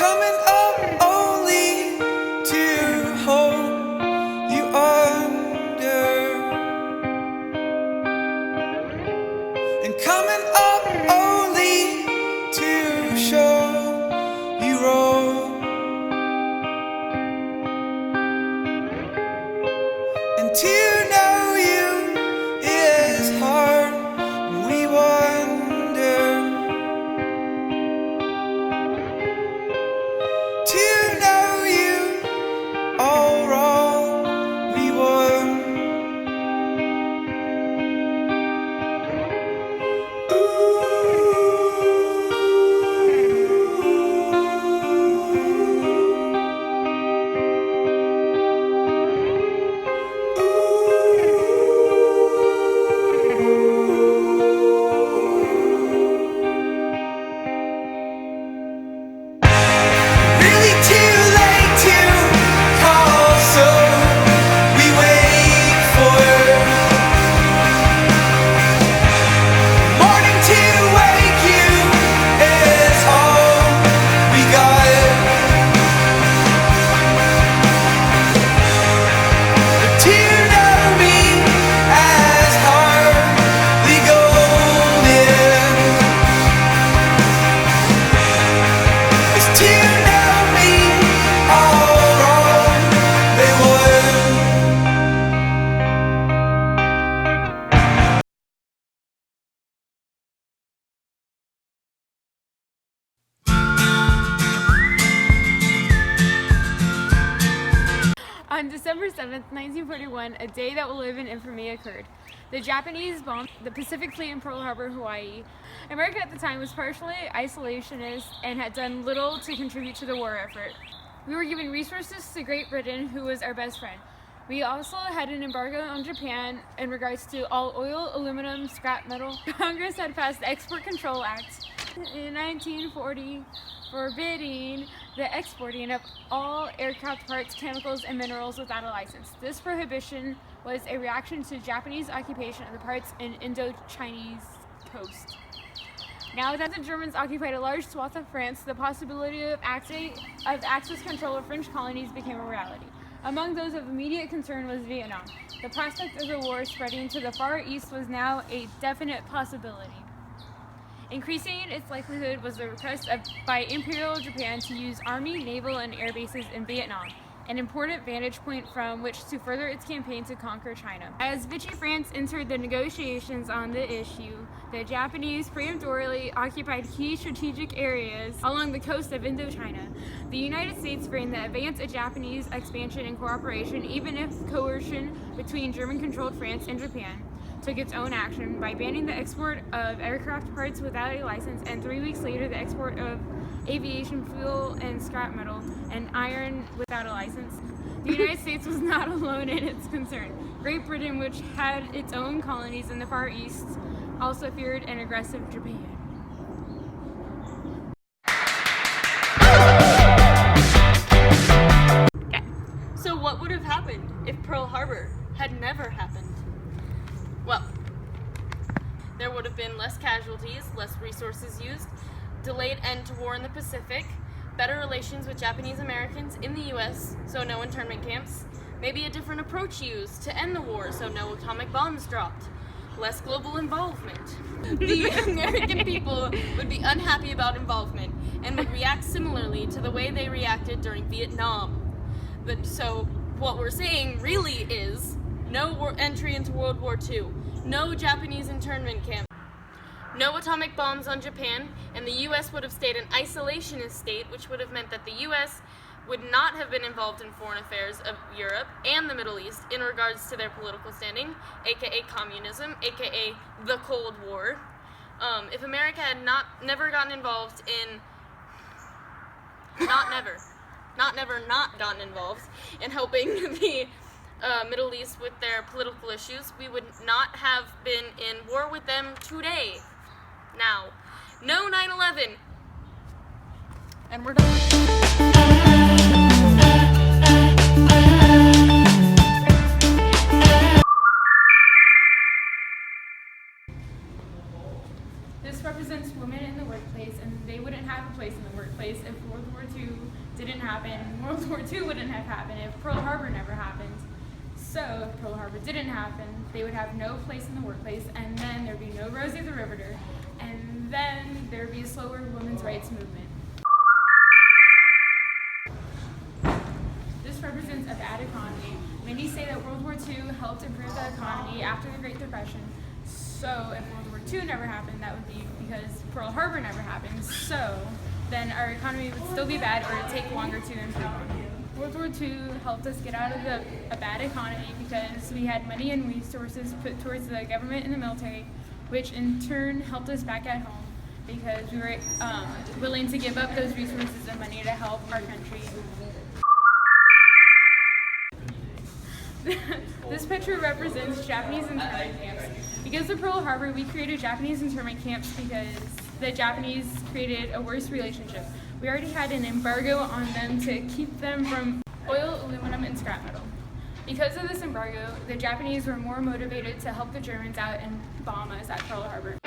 coming up only to hold you under, and coming up only to show you wrong, and to know you is hard. We wonder to know you all wrong. We won. Really too late to call, so we wait for morning to wake you is all we got. To know me as hardly golden is to know me all wrong. They would. On December 7th, 1941, a day that will live in infamy occurred. The Japanese bombed the Pacific Fleet in Pearl Harbor, Hawaii. America at the time was partially isolationist and had done little to contribute to the war effort. We were giving resources to Great Britain, who was our best friend. We also had an embargo on Japan in regards to all oil, aluminum, scrap metal. Congress had passed the Export Control Act in 1940, forbidding the exporting of all aircraft parts, chemicals, and minerals without a license. This prohibition was a reaction to Japanese occupation of the parts in Indo-Chinese coast. Now that the Germans occupied a large swath of France, the possibility of Axis control of French colonies became a reality. Among those of immediate concern was Vietnam. The prospect of the war spreading to the Far East was now a definite possibility. Increasing its likelihood was the request by Imperial Japan to use army, naval, and air bases in Vietnam, an important vantage point from which to further its campaign to conquer China. As Vichy France entered the negotiations on the issue, the Japanese peremptorily occupied key strategic areas along the coast of Indochina. The United States framed the advance of Japanese expansion and cooperation, even if coercion between German-controlled France and Japan took its own action by banning the export of aircraft parts without a license, and 3 weeks later the export of aviation fuel and scrap metal and iron without a license. The United States was not alone in its concern. Great Britain, which had its own colonies in the Far East, also feared an aggressive Japan. Okay. So what would have happened if Pearl Harbor had never happened? Well, there would have been less casualties, less resources used, delayed end to war in the Pacific, better relations with Japanese Americans in the US, so no internment camps, maybe a different approach used to end the war, so no atomic bombs dropped, less global involvement. The American people would be unhappy about involvement and would react similarly to the way they reacted during Vietnam. So what we're saying really is no entry into World War II, no Japanese internment camp, no atomic bombs on Japan, and the US would have stayed an isolationist state, which would have meant that the US would not have been involved in foreign affairs of Europe and the Middle East in regards to their political standing, aka communism, aka the Cold War. If America had never gotten involved in, not gotten involved in helping the Middle East with their political issues, we would not have been in war with them today. Now, no 9/11. And we're done. This this represents women in the workplace, and they wouldn't have a place in the workplace if World War II didn't happen. World War II wouldn't have happened if Pearl Harbor never happened. So if Pearl Harbor didn't happen, they would have no place in the workplace, and then there'd be no Rosie the Riveter, and then there'd be a slower women's rights movement. This represents a bad economy. Many say that World War II helped improve the economy after the Great Depression. So if World War II never happened, that would be because Pearl Harbor never happened. So then our economy would still be bad, or it'd take longer to improve. World War II helped us get out of a bad economy because we had money and resources put towards the government and the military, which in turn helped us back at home because we were willing to give up those resources and money to help our country. This picture represents Japanese internment camps. Because of Pearl Harbor, we created Japanese internment camps because the Japanese created a worse relationship. We already had an embargo on them to keep them from oil, aluminum, and scrap metal. Because of this embargo, the Japanese were more motivated to help the Germans out and bomb us at Pearl Harbor.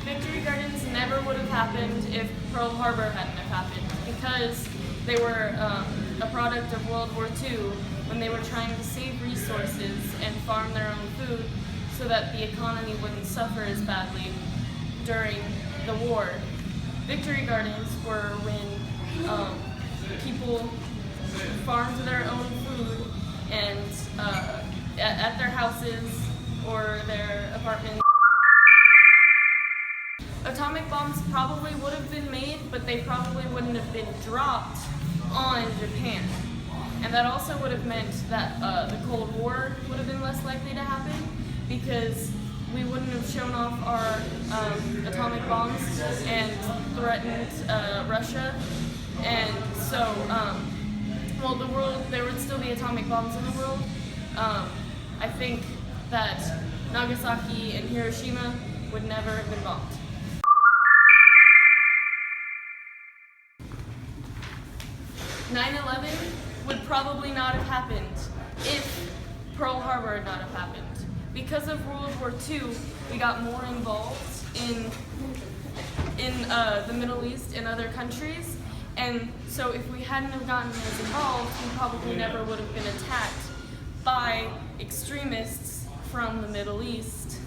Victory Gardens never would have happened if Pearl Harbor hadn't have happened, because they were a product of World War II when they were trying to save resources and farm their own food so that the economy wouldn't suffer as badly during the war. Victory Gardens were when people farmed their own food and at their houses or their apartments. Atomic bombs probably would have been made, but they probably wouldn't have been dropped on Japan. And that also would have meant that the Cold War would have been less likely to happen because we wouldn't have shown off our atomic bombs and threatened Russia. And so, well, there would still be atomic bombs in the world. I think that Nagasaki and Hiroshima would never have been bombed. "9/11 would probably not have happened if Pearl Harbor had not have happened. Because of World War II, we got more involved in the Middle East and other countries, and so if we hadn't have gotten as involved, we probably never would have been attacked by extremists from the Middle East